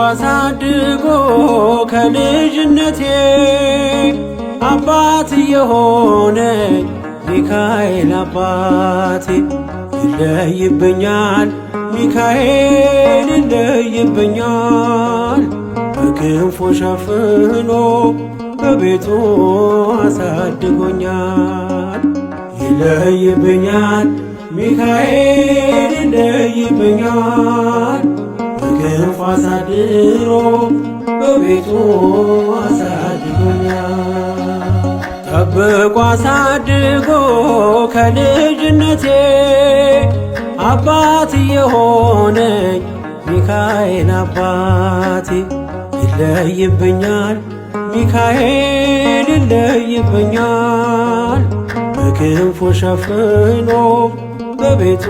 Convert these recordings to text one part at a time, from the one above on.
አሳድጎ ከልጅነቴ አባት የሆነኝ ሚካኤል አባቴ ይለይብኛል ሚካኤል ይለይብኛል በክንፉ ሸፍኖ በቤቱ አሳድጎኛል። ይለይብኛል ሚካኤል ይለይብኛል በክንፉ አሳድሮ በቤቱ አሳድጎኛል። ጠብቆ አሳድጎ ከልጅነቴ አባት የሆነኝ ሚካኤል አባቴ ይለይብኛል ሚካኤል ይለይብኛል በክንፉ ሸፍኖ በቤቱ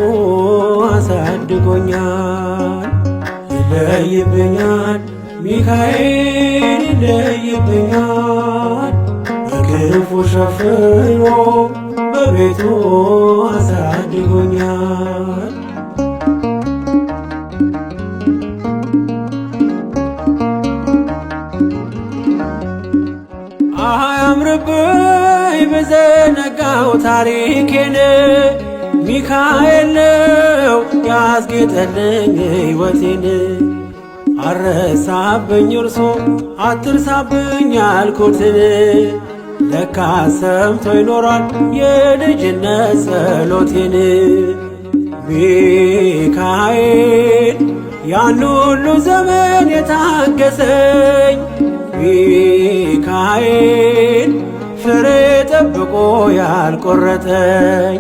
አሳድጎኛል። ይለይብኛል ሚካኤል ይለይብኛል በክንፉ ሸፍኖ በቤቱ አሳድጎኛል። አያምርብኝ በዘነጋው ታሪኬን ሚካኤል ነው ያስጌጠልኝ ሕይወቴን። አረሳብኝ እርሶ አትርሳብኝ ያልኩትን ለካ ሰምቶ ይኖራል የልጅነት ጸሎቴን። ሚካኤል ያን ሁሉ ዘመን የታገሰኝ ሚካኤል ፍሬ ጠብቆ ያልቆረጠኝ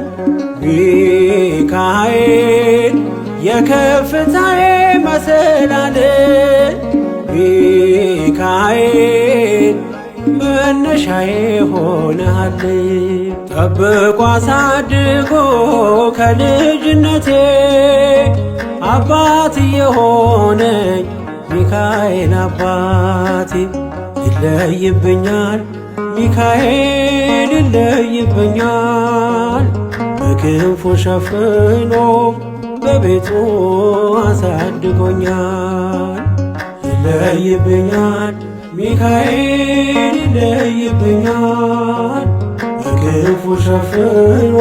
ሚካኤል የከፍታዬ መሰላል ሚካኤል መነሻዬ ሆነሃል። ጠብቆ አሳድጎ ከልጅነቴ አባት የሆነኝ ሚካኤል አባቴ ይለይብኛል ሚካኤል ይለይብኛል በክንፉ ሸፍኖ በቤቱ አሳድጎኛል። ይለይብኛል ሚካኤል ይለይብኛል በክንፉ ሸፍኖ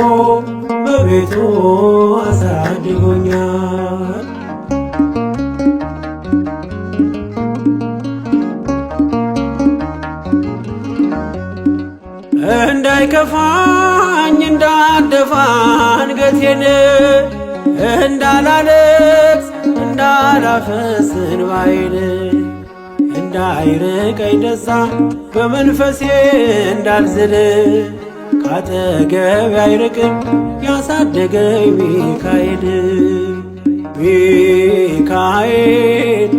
በቤቱ አሳድጎኛል። እንዳይከፋኝ እንዳልደፋ አንገቴን እንዳላለቅስ እንዳላፈስ እንባዬን እንዳይርቀኝ ደስታ በመንፈሴ እንዳልዝል ካጠገቤ አይርቅም ያሳደገኝ ሚካኤል። ሚካኤል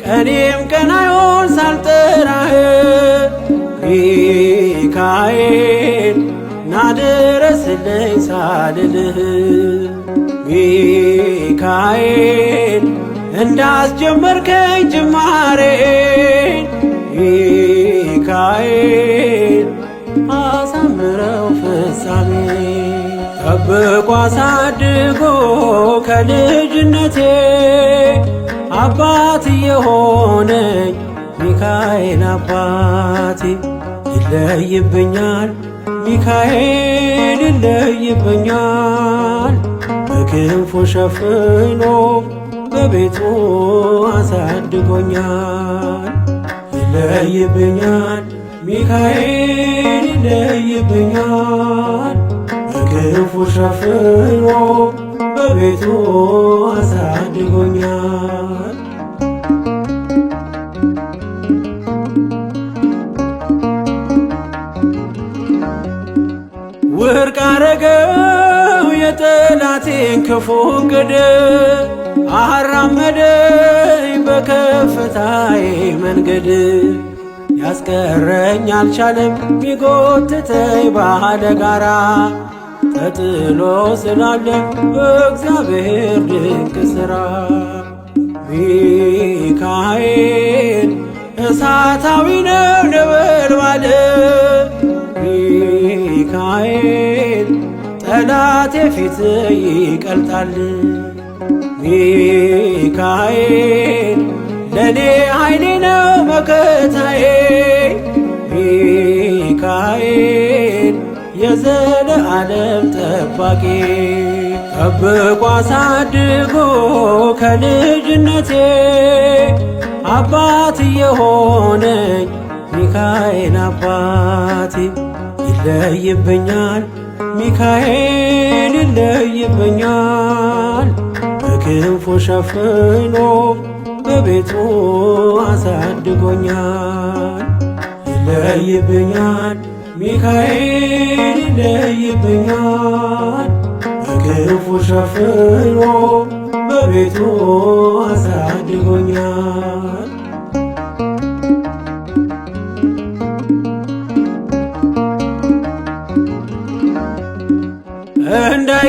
ቀኔም ቀን አይሆን ሳልጠራህ ሚካኤል ናድረስልኝ ሳልልህ ሚካኤል እንዳስጀመርከኝ ጅማሬን ሚካኤል አሳምረው ፍጻሜ። ጠብቆ አሳድጎ ከልጅነቴ አባት የሆነኝ ሚካኤል አባቴ ይለይብኛል ሚካኤል ይለይብኛል በክንፉ ሸፍኖ በቤቱ አሳድጎኛል። ይለይብኛል ሚካኤል ይለይብኛል በክንፉ ሸፍኖ በቤቱ አሳድጎኛል። ወርቅ አረገው የጠላቴን ክፉ ዕቅድ አራመደኝ በከፍታዬ መንገድ። ያስቀረኝ አልቻለም ቢጎትተኝ ባለ ጋራ ተጥሎ ስላለ በእግዚአብሔር ድንቅ ሥራ። ሚካኤል እሳታዊ ነው ነበልባል ሚካኤል ጠላቴ ፊት ይቀልጣል። ሚካኤል ለእኔ ኃይሌ ነው መከታዬ። ሚካኤል የዘለዓለም ጠባቂ ጠብቆ አሳድጎ ከልጅነቴ አባት የሆነኝ ሚካኤል አባቴ ይለይብኛል ሚካኤል ይለይብኛል በክንፉ ሸፍኖ በቤቱ አሳድጎኛል። ይለይብኛል ሚካኤል ይለይብኛል በክንፉ ሸፍኖ በቤቱ አሳድጎኛል።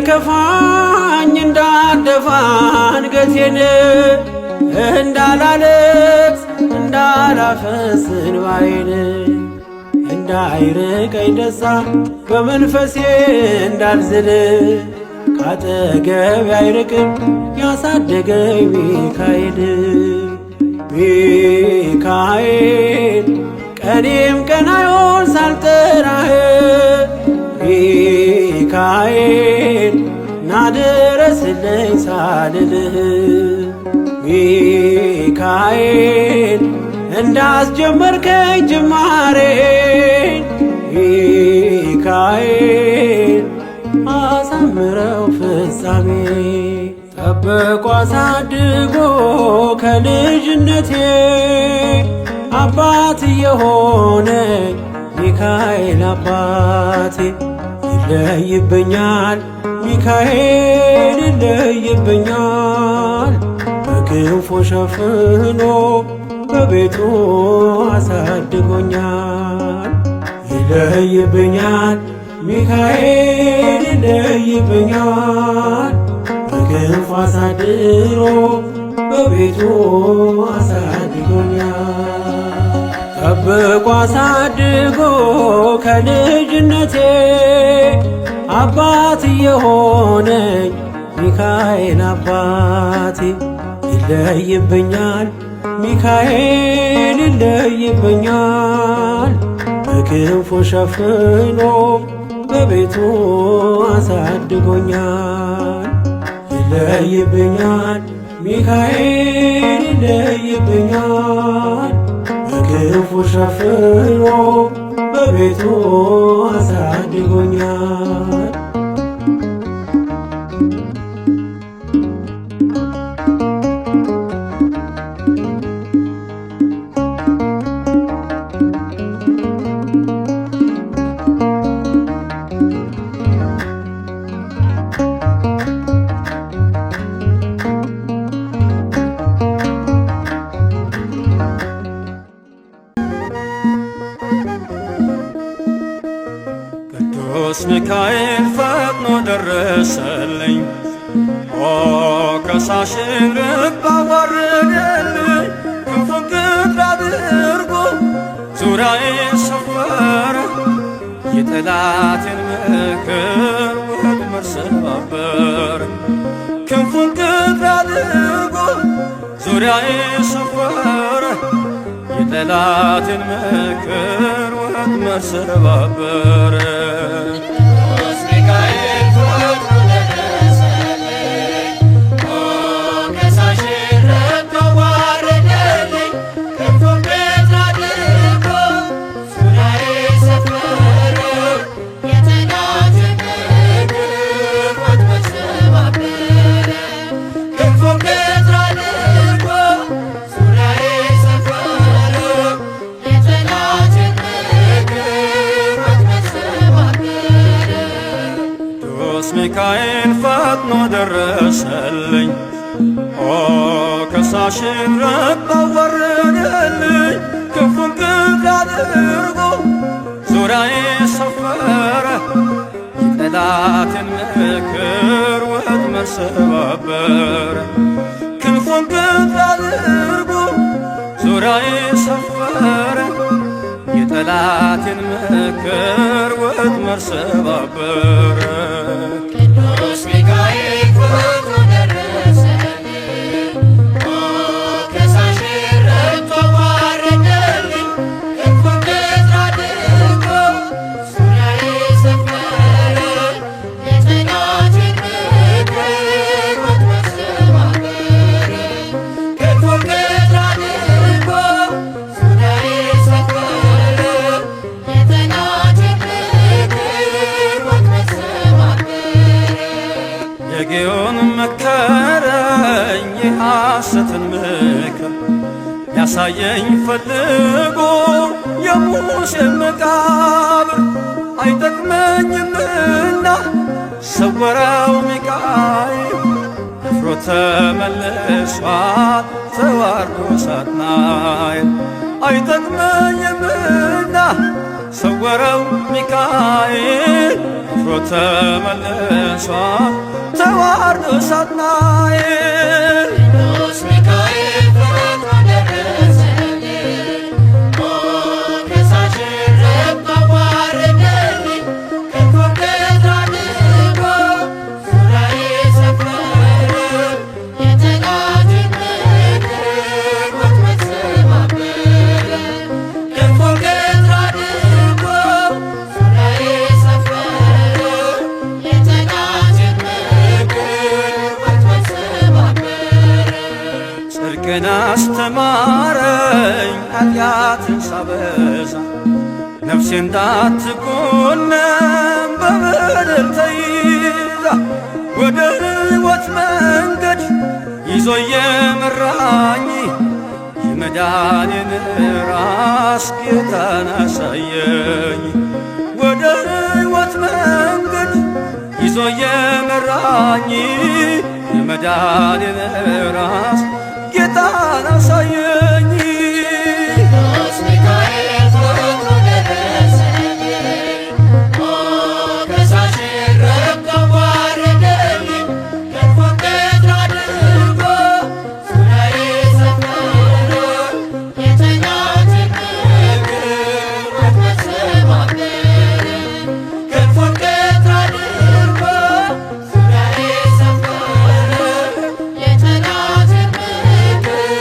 እንዳይከፋኝ እንዳልደፋ አንገቴን እንዳላለቅስ እንዳላፈስ እንባዬን እንዳይርቀኝ ደስታ በመንፈሴ እንዳልዝል ካጠገቤ አይርቅም ያሳደገኝ ሚካኤል። ሚካኤል ቀኔም ቀን አይሆን ሳልጠራህ ሚካኤል ናድረስልኝ ሳልልህ ሚካኤል እንዳስጀመርከኝ ጅማሬን ሚካኤል አሳምረው ፍጻሜ ጠብቆ አሳድጎ ከልጅነቴ አባት የሆነኝ ሚካኤል አባቴ ይለይብኛል ሚካኤል ይለይብኛል በክንፉ ሸፍኖ በቤቱ አሳድጎኛል። ይለይብኛል ሚካኤል ይለይብኛል በክንፉ አሳድሮ በቤቱ አሳድጎኛል። ጠብቆ አሳድጎ ከልጅነቴ አባት የሆነኝ ሚካኤል አባቴ ይለይብኛል ሚካኤል ይለይብኛል በክንፉ ሸፍኖ በቤቱ አሳድጎኛል። ይለይብኛል ሚካኤል ይለይብኛል በክንፉ ሸፍኖ በቤቱ አሳድጎኛል። ቅዱስ ሚካኤል ፈጥኖ ደረሰልኝ ከሳሽን ልብ አዋረደልኝ ክንፉን ቅጥር አድርጎ ዙሪያዬን ሰፈረ የጠላቴን ምክር ወጥመድ ሰባበረ ክንፉን ቅጥር አድርጎ ዙሪያዬን ሰፈረ የጠላቴን ምክር ወጥመድ ሰባበረ። ሚካኤል ፈጥኖ ደረሰልኝ ከሳሽን ልብ አዋረደልኝ ክንፉን ቅጥር አድርጎ ዙሪያዬን ሰፈረ የጠላቴን ምክር ወጥመድ ሰባበረ ክንፉን ቅጥር አድርጎ ዙሪያዬን ሰፈረ የጠላቴን ምክር ወጥመድ ሰባበረ። ቅዱስ ሚካኤል ፈጥኖ ደረሰልኝ ከሳሽን ጌዴዎን መከረኝ የሐሰትን ምክር ያሳየኝ ፈልጎ የሙሴን መቃብር አይጠቅመኝምና ሰወረው ሚካኤል አፍሮ ተመልሷል ተዋርዶ ሳጥናኤል አይጠቅመኝምና ሰወረው ሚካኤል አፍሮ ተመልሷል ተዋርዶ ሳጥናኤል ቅዱስ ሚካኤል ፈጥኖ ደረሰልኝ ሞገሳሽን ረብ አዋረደልኝ ክንፉን ገትር አድርጎ ዙሪያዬ ሰፈረ የጠላቴን ምክር ወጥመድ ሰባበረ ክንፉን ገትር አድርጎ ዙሪያዬ ሰፈረ የጠላቴን ምክር ወጥመድ ሰባበረ ጽድቅን አስተማረኝ ኃጢአትን ሳበዛ ነፍሴ እንዳትኮነን በበደል ተይዛ ወደ ሕይወት መንገድ ይዞ የመራኝ የመዳኔን ራስ ጌታን አሳየኝ ወደ ሕይወት መንገድ ይዞ የመራኝ የመዳኔን ራስ ጌታን አሳየኝ ቅዱስ ሚካኤል ፈጥኖ ደረሰልኝ ሞገሳሽን ረብ አዋረደልኝ ክንፉን ገትር አድርጎ ዙሪያዬ ሰፈረ የጠላቴን ምክር ወጥመድ ሰባበረ ክንፉን ገትር አድርጎ ዙሪያዬ ሰፈረ የጠላቴን ምክር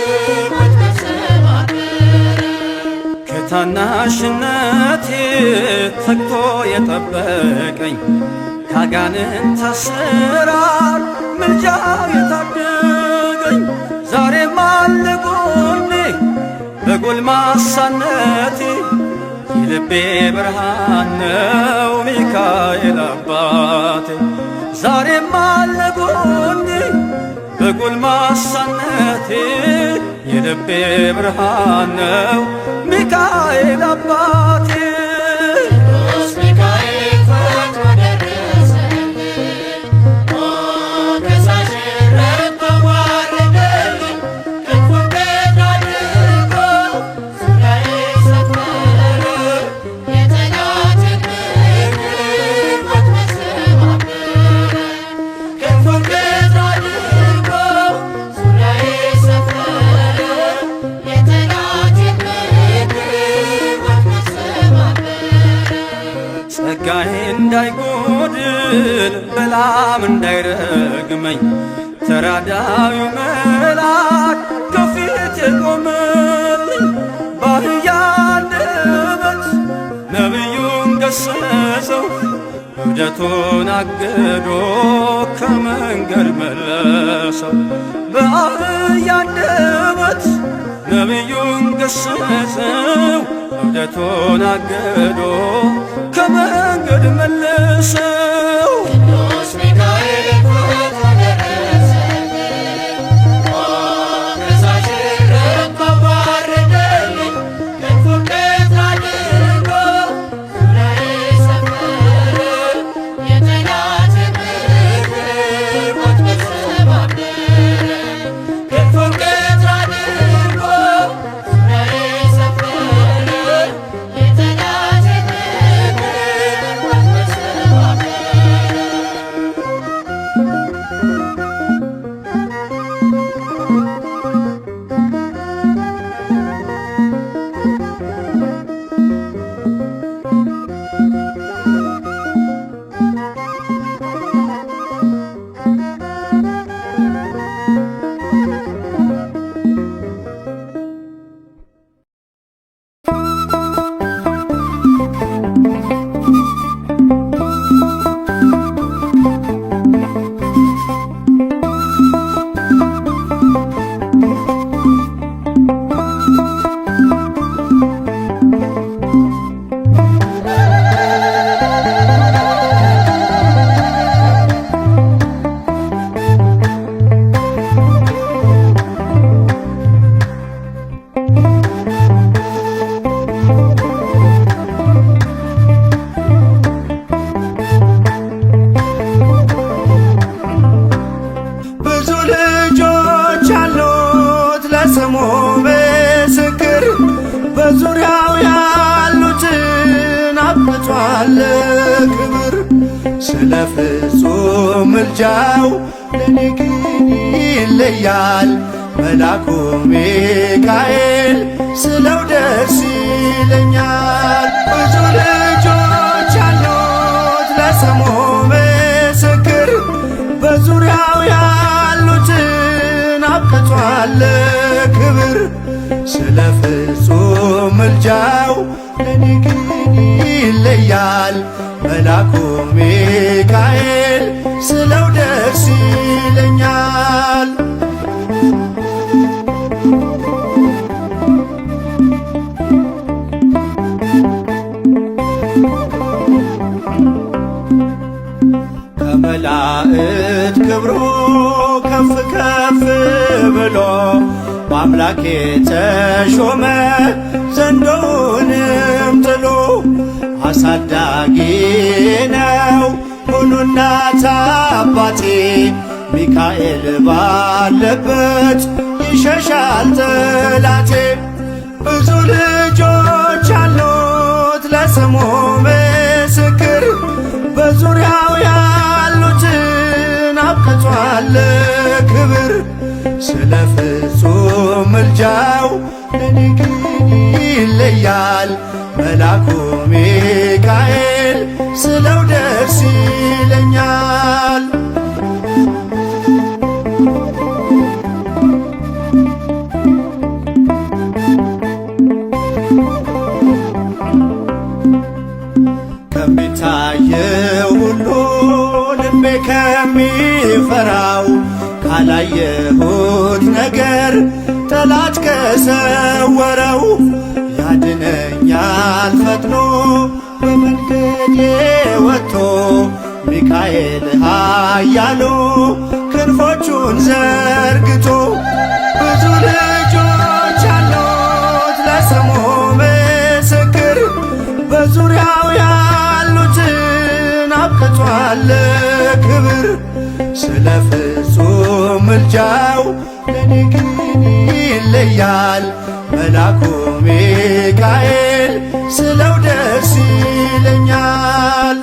ወጥመድ ሰባበረ ከታናሽነቴ ተግቶ የጠበቀኝ ካጋንንት አሰራር ምልጃው የታደገኝ ዛሬም አለ ጎኔ በጎልማሳነቴ የልቤ ብርሃን ነው ሚካኤል አባቴ ዛሬም አለ ጎኔ በጎልማሳነቴ የልቤ ብርሃን ነው ሚካኤል አባቴ ቅዱስ ሚካኤል ፈጥኖ ደረሰልኝ ሞገሳሽን ረብ አዋረደልኝ ክንፉን ገትር አድርጎ ዙሪያዬ ሰፈረ የጠላቴን ምክር ወጥመድ ሰባበረ ክንፉን ገትር አድርጎ ዙሪያዬ ሰፈረ የጠላቴን ምክር ወጥመድ ሰባበረ ጸጋዬ እንዳይጎድል በላም እንዳይረግመኝ ተራዳዩ መልአክ ከፊት የቆመልኝ በአህያ አንደበት ነቢዩን ገሰጸው እብደቱን አግዶ ከመንገድ መለሰው በአህያ አንደበት ነቢዩን ገሰጸው እብደቱን አግዶ ከመንገድ መለሰው ቅዱስ ሚካኤል ፈጥኖ ደረሰልኝ ሞገሳሽን ረብ አዋረደልኝ ክንፉን ገትር አድርጎ ዙሪያዬ ሰፈረ የጠላቴን ምክር ወጥመድ ሰባበረ ክንፉን ገትር አድርጎ ዙሪያዬ ሰፈረ የጠላቴን አብቅቷል ክብር ስለ ፍጹም ምልጃው ለኔ ግን ይለያል መላኩ ሚካኤል ስለው ደስ ይለኛል። ብዙ ልጆች አሉት ለስሙ ምስክር በዙሪያው ያሉትን አብቅቷል ክብር ስለ ፍጹም ምልጃው ለኔ ግን ይለያል መላኩ ሚካኤል ስለው ደስ ይለኛል። ከመላእክት ክብሩ ከፍ ከፍ ብሎ በአምላኬ ተሾመ ዘንዶውንም ጥሎ አሳዳጊ ነው ሁሉ እናት አባቴ ሚካኤል ባለበት ይሸሻል ጠላቴ። ብዙ ልጆች አሉት ለስሙ ምስክር በዙሪያው ያሉትን አብቅቷል ክብር ስለ ፍጹም ምልጃው ለኔ ግን ይለያል መላኩ ሚካኤል ስለው ደስ ይለኛል። ከሚታየው ሁሉ ልቤ ከሚፈራው ካላየሁት ነገር ጠላት ከሰወረው ያድነኛል ፈጥኖ በመንገዴ ወጥቶ ሚካኤል ኃያሉ ክንፎቹን ዘርግቶ። ብዙ ልጆች አሉት ለስሙ ምስክር በዙሪያው ያሉትን አብቅቷል ክብር ስለ ፍጹም ምልጃው ለኔ ግን ይለያል መላኩ ሚካኤል ስለው ደስ ይለኛል።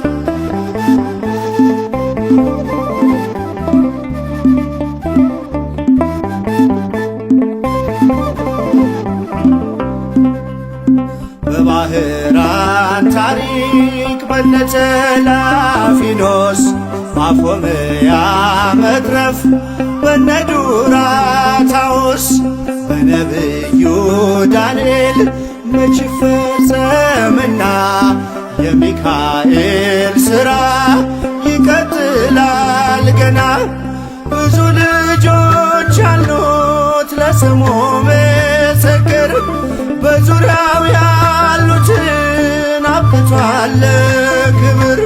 በባህራን ታሪክ በነጸላፊኖስ ማፎምያ መትረፍ በነዱራታውስ በነብዩ ዳንኤል መች ፈጸምና የሚካኤል ሥራ ይቀጥላል ገና። ብዙ ልጆች አሉት ለስሙ ምስክር በዙሪያው ያሉትን አብቅቷል ክብር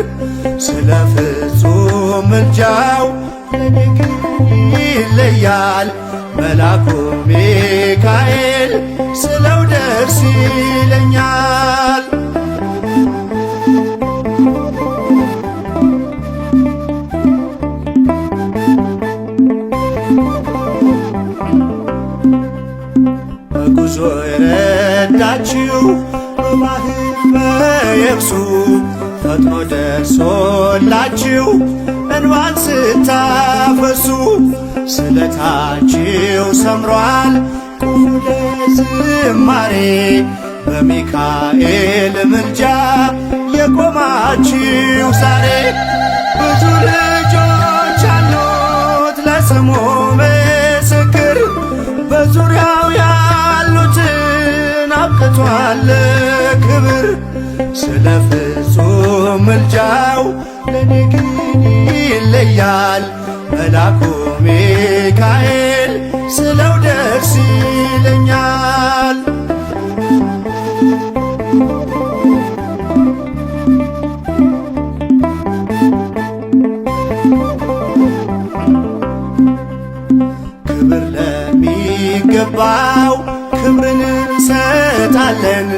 ስለ ፍጹም ምልጃው ለኔ ግን ይለያል መላኩ ሚካኤል ስለው ደስ ይለኛል። በጉዞ የረዳችው በባህር በየብሱ ፈጥኖ ደርሶላችሁ እንባን ስታፈሱ ስለታችሁ ሰምሯል ቁሙ ለዝማሬ በሚካኤል ምልጃ የቆማችሁ ዛሬ። ብዙ ልጆች አሉት ለስሙ ምስክር በዙሪያው ያሉትን አብቅቷል ክብር ስለ ፍጹም ምልጃው ለኔ ግን ይለያል መላኩ ሚካኤል ስለው ደስ ይለኛል። ክብር ለሚገባው ክብርን እንሰጣለን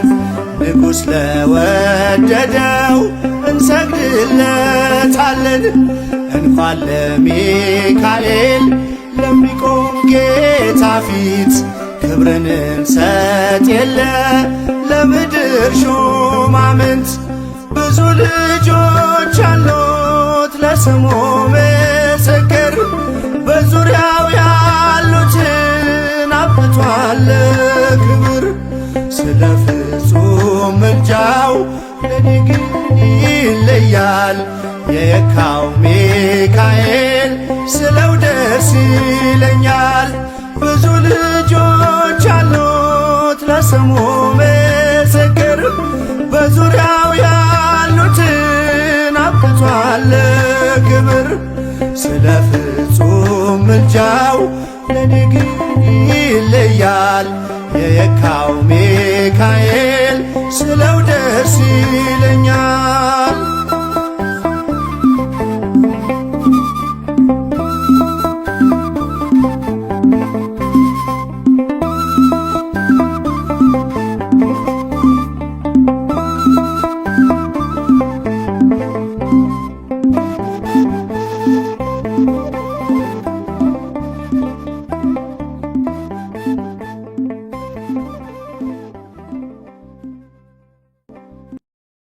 ንጉሥ ለወደደው እንሰግድለታለን። እንኳን ለሚካኤል ለሚቆም ጌታ ፊት ክብርን እንሰጥ የለ ለምድር ሹማምንት። ብዙ ልጆች አሉት ለስሙ ምስክር በዙሪያው ያሉትን አብቅቷል ክብር። ስለ ፍጹም ምልጃው ለኔ ግን ይለያል የካው ሚካኤል ስለው ደስ ይለኛል። ብዙ ልጆች አሉት ለስሙ ምስክር በዙሪያው ያሉትን አብቅቷል ክብር። ስለ ፍጹም ምልጃው ለኔ ግን ይለያል የካው ሚካኤል ስለው ደስ ይለኛል።